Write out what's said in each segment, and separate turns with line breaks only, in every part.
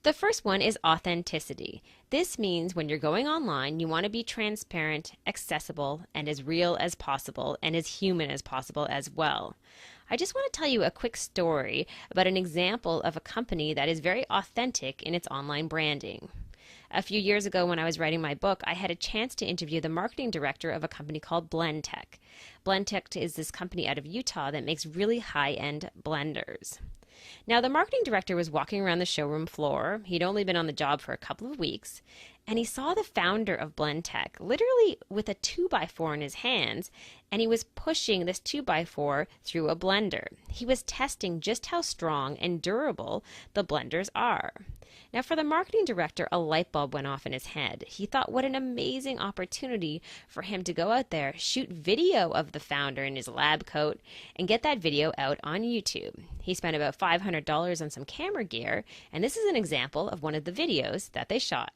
The first one is authenticity. This means when you're going online, you want to be transparent, accessible, and as real as possible, and as human as possible as well. I just want to tell you a quick story about an example of a company that is very authentic in its online branding. A few years ago, when I was writing my book, I had a chance to interview the marketing director of a company called Blendtec. Blendtec is this company out of Utah that makes really high end blenders. Now, the marketing director was walking around the showroom floor. He'd only been on the job for a couple of weeks, and he saw the founder of Blendtec literally with a 2x4 in his hands, and he was pushing this 2x4 through a blender. He was testing just how strong and durable the blenders are. Now, for the marketing director, a light bulb went off in his head. He thought what an amazing opportunity for him to go out there, shoot video of the founder in his lab coat, and get that video out on YouTube. He spent about $500 on some camera gear, and this is an example of one of the videos that they shot.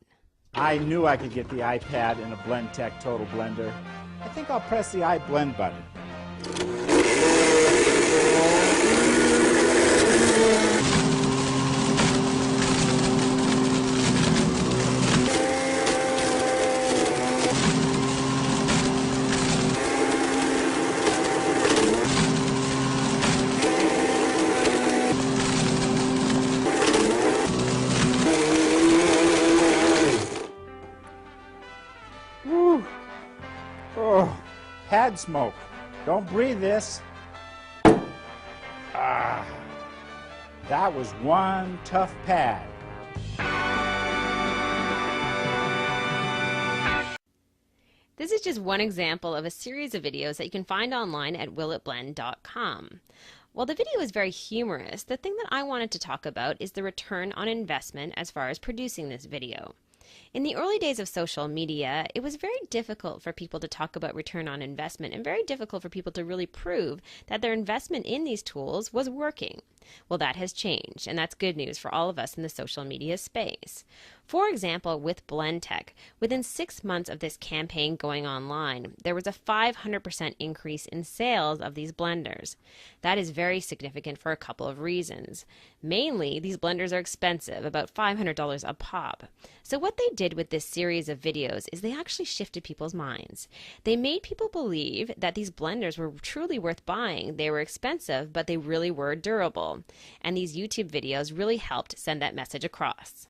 I knew I could get the iPad in a Blendtec Total Blender. I think I'll press the iBlend button. Whew. Oh, pad smoke. Don't breathe this. Ah, that was one tough pad.
This is just one example of a series of videos that you can find online at willitblend.com. While the video is very humorous, the thing that I wanted to talk about is the return on investment as far as producing this video. In the early days of social media, it was very difficult for people to talk about return on investment and very difficult for people to really prove that their investment in these tools was working. Well, that has changed, and that's good news for all of us in the social media space. For example, with Blendtec, within 6 months of this campaign going online, there was a 500% increase in sales of these blenders. That is very significant for a couple of reasons. Mainly, these blenders are expensive, about $500 a pop. So what they did with this series of videos is they actually shifted people's minds. They made people believe that these blenders were truly worth buying. They were expensive, but they really were durable. And these YouTube videos really helped send that message across.